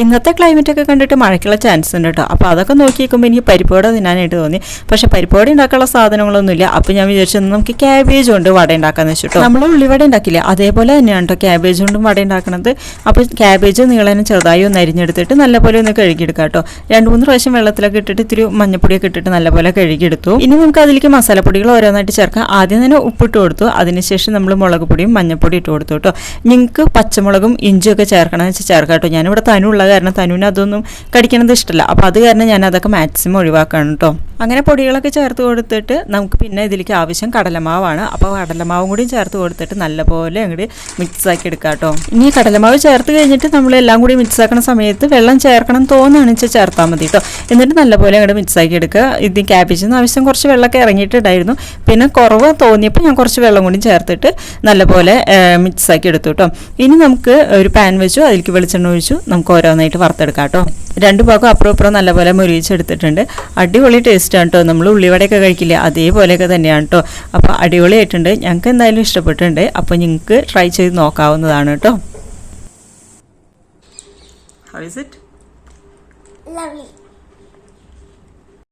ഇന്നത്തെ ക്ലൈമറ്റൊക്കെ കണ്ടിട്ട് മഴയ്ക്കുള്ള ചാൻസ് ഉണ്ട് കേട്ടോ. അപ്പോൾ അതൊക്കെ നോക്കി നിൽക്കുമ്പോൾ എനിക്ക് പരിപ്പോട തിന്നാനായിട്ട് തോന്നി. പക്ഷേ പരിപ്പോട ഉണ്ടാക്കാനുള്ള സാധനങ്ങളൊന്നുമില്ല. അപ്പോൾ ഞാൻ വിചാരിച്ചത് നമുക്ക് ക്യാബേജ് കൊണ്ട് വട ഉണ്ടാക്കാമെന്ന് വെച്ചിട്ടോ. നമ്മൾ ഉള്ളിവട ഉണ്ടാക്കില്ല അതേപോലെ തന്നെയാണ് കേട്ടോ ക്യാബേജ് കൊണ്ടും വട ഉണ്ടാക്കുന്നത്. അപ്പോൾ ക്യാബേജ് നീളനെ ചെറുതായി ഒന്ന് അരിഞ്ഞെടുത്തിട്ട് നല്ലപോലെ ഒന്ന് കഴുകിയെടുക്കാം കേട്ടോ. 2-3 പ്രാവശ്യം വെള്ളത്തിലൊക്കെ ഇട്ടിട്ട് ഇത്തിരി മഞ്ഞപ്പൊടിയൊക്കെ ഇട്ടിട്ട് നല്ലപോലെ കഴുകിയെടുത്തു. ഇനി നമുക്ക് അതിലേക്ക് മസാലപ്പൊടികൾ ഓരോന്നായിട്ട് ചേർക്കാം. ആദ്യം തന്നെ ഉപ്പിട്ട് കൊടുത്തു. അതിനുശേഷം നമ്മൾ മുളക് പൊടിയും മഞ്ഞപ്പൊടി ഇട്ട് കൊടുത്തു കേട്ടോ. നിങ്ങൾക്ക് പച്ചമുളകും ഇഞ്ചിയൊക്കെ ചേർക്കണമെന്ന് വെച്ചാൽ ചേർക്കാം കേട്ടോ. ഞാനിവിടെ തനുള്ള കാരണം തനുവിന് അതൊന്നും കടിക്കണത് ഇഷ്ടമല്ല. അപ്പോൾ അത് കാരണം ഞാൻ അതൊക്കെ മാക്സിമം ഒഴിവാക്കണം കേട്ടോ. അങ്ങനെ പൊടികളൊക്കെ ചേർത്ത് കൊടുത്തിട്ട് നമുക്ക് പിന്നെ ഇതിലേക്ക് ആവശ്യം കടലമാവാണ്. അപ്പോൾ കടലമാവും കൂടി ചേർത്ത് കൊടുത്തിട്ട് നല്ലപോലെ അങ്ങോട്ട് മിക്സ് ആക്കി എടുക്കാം കേട്ടോ. ഇനി കടലമാവ് ചേർത്ത് കഴിഞ്ഞിട്ട് നമ്മളെല്ലാം കൂടി മിക്സ് ആക്കുന്ന സമയത്ത് വെള്ളം ചേർക്കണം തോന്നുകയാണെന്ന് വെച്ചാൽ ചേർത്താൽ മതി കേട്ടോ. എന്നിട്ട് നല്ലപോലെ അങ്ങോട്ട് മിക്സ് ആക്കി എടുക്കുക. ഇത് ക്യാബേജിൽ നിന്ന് ആവശ്യം കുറച്ച് വെള്ളമൊക്കെ ഇറങ്ങിയിട്ടുണ്ടായിരുന്നു. പിന്നെ കുറവ് തോന്നിയപ്പോൾ ഞാൻ കുറച്ച് വെള്ളം കൂടി ചേർത്തിട്ട് നല്ലപോലെ മിക്സ് ആക്കി എടുത്തു കേട്ടോ. ഇനി നമുക്ക് ഒരു പാൻ വെച്ചു, അതിലേക്ക് വെളിച്ചെണ്ണ ഒഴിച്ചു. നമുക്ക് ഓരോന്നായിട്ട് വറുത്തെടുക്കാം കേട്ടോ. 2 ഭാഗം അപ്പുറം ഇപ്പുറം നല്ലപോലെ മുരിച്ചെടുത്തിട്ടുണ്ട്. അടിപൊളി ടേസ്റ്റാണ് കേട്ടോ. നമ്മൾ ഉള്ളിവടയൊക്കെ കഴിക്കില്ലേ അതേപോലെയൊക്കെ തന്നെയാണ് കേട്ടോ. അപ്പോൾ അടിപൊളിയായിട്ടുണ്ട്. ഞങ്ങൾക്ക് എന്തായാലും ഇഷ്ടപ്പെട്ടിട്ടുണ്ട്. അപ്പോൾ നിങ്ങൾക്ക് ട്രൈ ചെയ്ത് നോക്കാവുന്നതാണ് കേട്ടോ. How is it? Lovely.